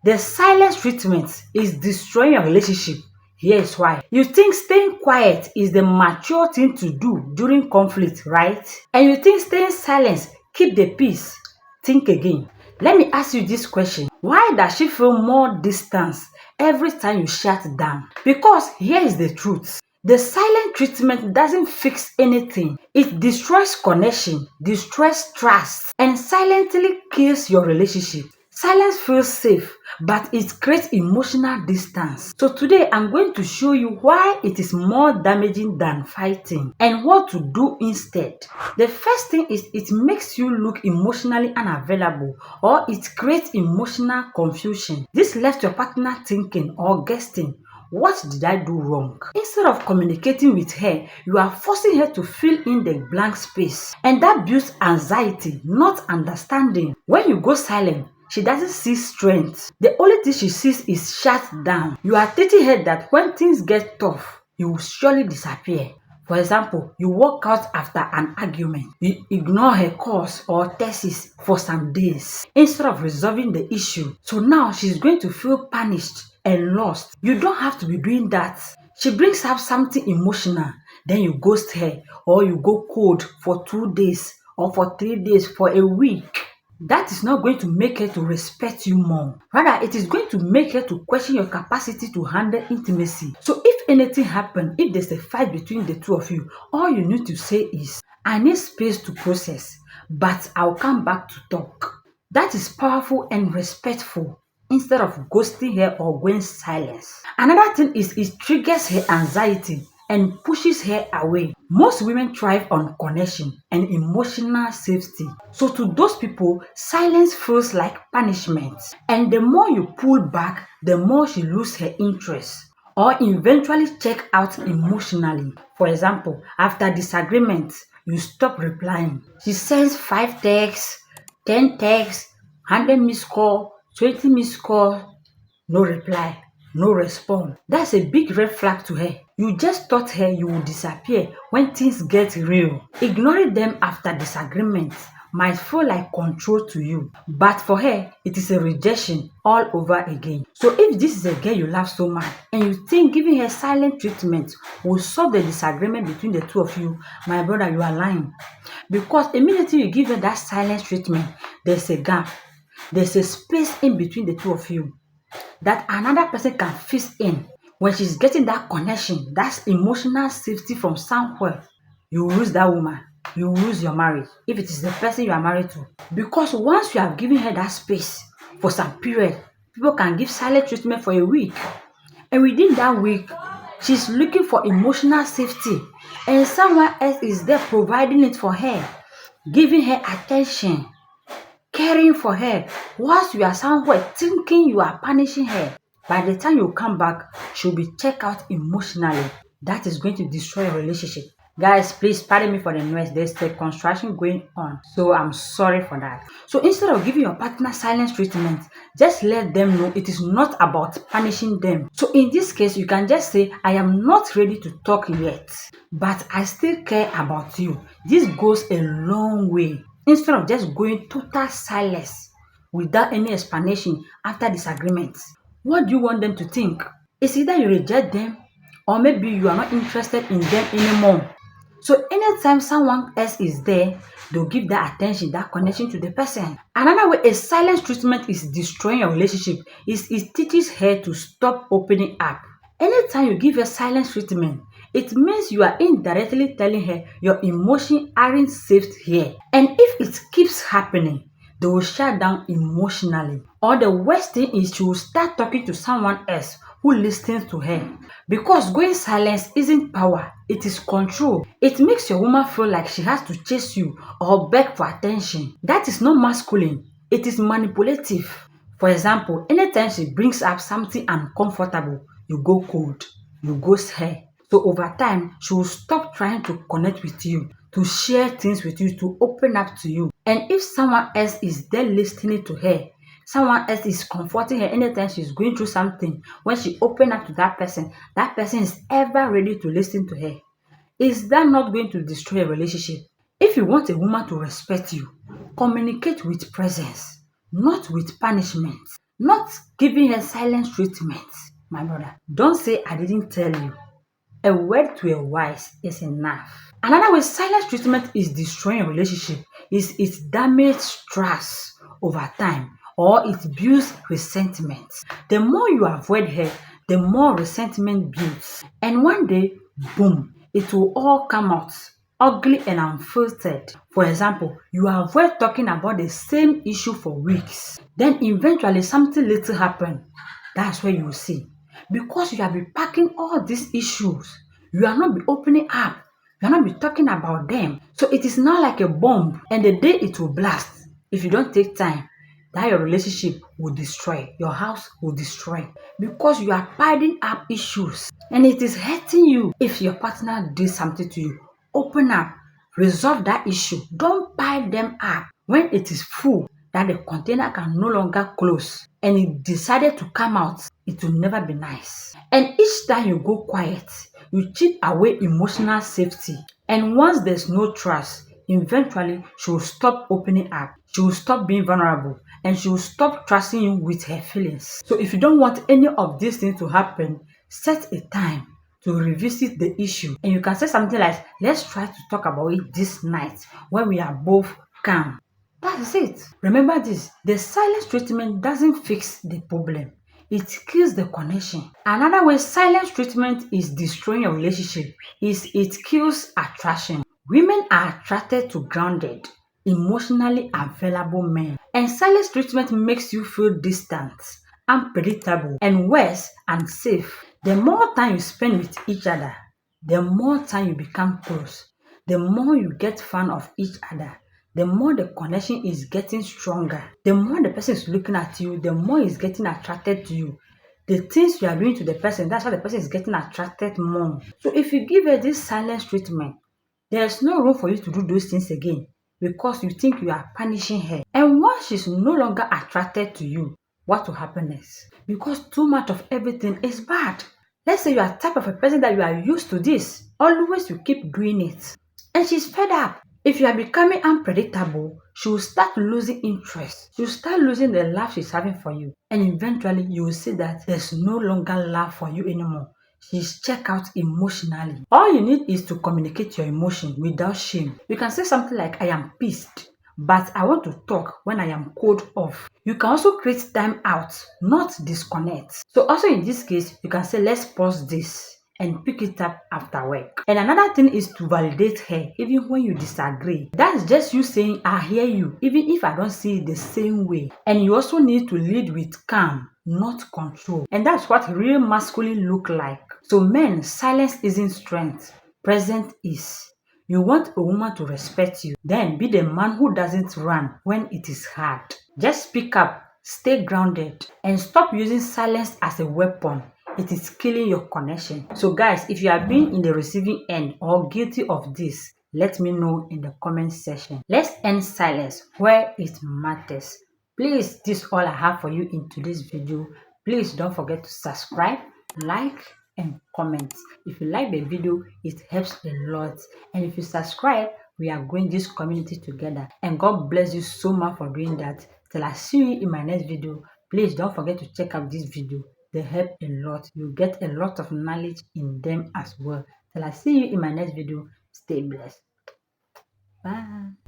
The silence treatment is destroying your relationship. Here is why. You think staying quiet is the mature thing to do during conflict, right? And you think staying silent keep the peace. Think again. Let me ask you this question. Why does she feel more distance every time you shut down? Because here is the truth. The silent treatment doesn't fix anything. It destroys connection, destroys trust, and silently kills your relationship. Silence feels safe, but it creates emotional distance. So today I'm going to show you why it is more damaging than fighting and what to do instead. The first thing is it makes you look emotionally unavailable, or it creates emotional confusion. This left your partner thinking or guessing, what did I do wrong? Instead of communicating with her, you are forcing her to fill in the blank space. And that builds anxiety, not understanding. When you go silent, she doesn't see strength. The only thing she sees is shut down. You are teaching her that when things get tough, you will surely disappear. For example, you walk out after an argument. You ignore her calls or texts for some days instead of resolving the issue. So now she's going to feel punished and lost. You don't have to be doing that. She brings up something emotional, then you ghost her, or you go cold for 2 days or for 3 days, for a week. That is not going to make her to respect you more. Rather, it is going to make her to question your capacity to handle intimacy. So if anything happens, if there's a fight between the two of you, all you need to say is, I need space to process, but I'll come back to talk. That is powerful and respectful, instead of ghosting her or going silence. Another thing is it triggers her anxiety and pushes her away. Most women thrive on connection and emotional safety. So to those people, silence feels like punishment. And the more you pull back, the more she loses her interest or eventually check out emotionally. For example, after disagreement, you stop replying. She sends 5 texts, 10 texts, 100 missed call, 20 missed call, no reply, no response. That's a big red flag to her. You just thought her you would disappear when things get real. Ignoring them after disagreement might feel like control to you, but for her, it is a rejection all over again. So if this is a girl you love so much and you think giving her silent treatment will solve the disagreement between the two of you, my brother, you are lying. Because immediately you give her that silent treatment, there's a gap. There's a space in between the two of you that another person can fit in. When she's getting that connection, that's emotional safety from somewhere, you will lose that woman. You will lose your marriage if it is the person you are married to. Because once you have given her that space for some period, people can give silent treatment for a week. And within that week, she's looking for emotional safety. And someone else is there providing it for her, giving her attention, caring for her, whilst you are somewhere thinking you are punishing her. By the time you come back, she'll be checked out emotionally. That is going to destroy a relationship. Guys, please pardon me for the noise. There's the construction going on, so I'm sorry for that. So instead of giving your partner silence treatment, just let them know it is not about punishing them. So in this case, you can just say, I am not ready to talk yet, but I still care about you. This goes a long way. Instead of just going total silence without any explanation after disagreements. What do you want them to think? It's either you reject them, or maybe you are not interested in them anymore. So anytime someone else is there, they'll give that attention, that connection to the person. Another way a silence treatment is destroying your relationship is it teaches her to stop opening up. Anytime you give her silence treatment, it means you are indirectly telling her your emotions aren't safe here. And if it keeps happening, they will shut down emotionally. Or the worst thing is she will start talking to someone else who listens to her. Because going silent isn't power, it is control. It makes your woman feel like she has to chase you or beg for attention. That is not masculine, it is manipulative. For example, anytime she brings up something uncomfortable, you go cold, you ghost her. So over time, she will stop trying to connect with you, to share things with you, to open up to you. And if someone else is there listening to her, someone else is comforting her anytime she's going through something, when she opens up to that person is ever ready to listen to her. Is that not going to destroy a relationship? If you want a woman to respect you, communicate with presence, not with punishment. not giving a silent treatment. My brother, don't say I didn't tell you. A word to a wise is enough. Another way silent treatment is destroying a relationship is it damages trust over time or it builds resentment. The more you avoid her, the more resentment builds. And one day, boom, it will all come out ugly and unfiltered. For example, you avoid talking about the same issue for weeks. Then eventually something little happen. That's where you will see. Because you have been packing all these issues, you are not be opening up, you are not be talking about them. So it is now like a bomb, and the day it will blast, if you don't take time, that your relationship will destroy, your house will destroy, because you are piling up issues and it is hurting you. If your partner did something to you, open up, resolve that issue. Don't pile them up when it is full, that the container can no longer close and it decided to come out. It will never be nice. And each time you go quiet, you chip away emotional safety. And once there's no trust, eventually she will stop opening up. She will stop being vulnerable and she will stop trusting you with her feelings. So if you don't want any of these things to happen, set a time to revisit the issue. And you can say something like, let's try to talk about it this night when we are both calm. That's it. Remember this, the silent treatment doesn't fix the problem. It kills the connection. Another way silent treatment is destroying a relationship is it kills attraction. Women are attracted to grounded, emotionally available men. And silent treatment makes you feel distant, unpredictable, and worse, unsafe. The more time you spend with each other, the more time you become close, the more you get fan of each other, the more the connection is getting stronger. The more the person is looking at you, the more he's getting attracted to you. The things you are doing to the person, that's why the person is getting attracted more. So if you give her this silence treatment, there's no room for you to do those things again because you think you are punishing her. And once she's no longer attracted to you, what will happen next? Because too much of everything is bad. Let's say you are type of a person that you are used to this. Always you keep doing it. And she's fed up. If you are becoming unpredictable, she will start losing interest. She will start losing the love she's having for you. And eventually you will see that there's no longer love for you anymore. She's checked out emotionally. All you need is to communicate your emotion without shame. You can say something like, I am pissed, but I want to talk when I am cold off. You can also create time out, not disconnect. So also in this case, you can say, let's pause this and pick it up after work. And another thing is to validate her even when you disagree. That's just you saying, I hear you, even if I don't see it the same way. And you also need to lead with calm, not control. And that's what real masculine look like. So men, silence isn't strength, present is. You want a woman to respect you, then be the man who doesn't run when it is hard. Just speak up, stay grounded, and stop using silence as a weapon. It is killing your connection. So guys, if you have been in the receiving end or guilty of this, let me know in the comment section. Let's end silence where it matters. Please, this is all I have for you in today's video. Please don't forget to subscribe, like, and comment. If you like the video, it helps a lot. And if you subscribe, we are growing this community together. And God bless you so much for doing that. Till I see you in my next video, please don't forget to check out this video. They help a lot. You get a lot of knowledge in them as well. Till I see you in my next video, stay blessed. Bye.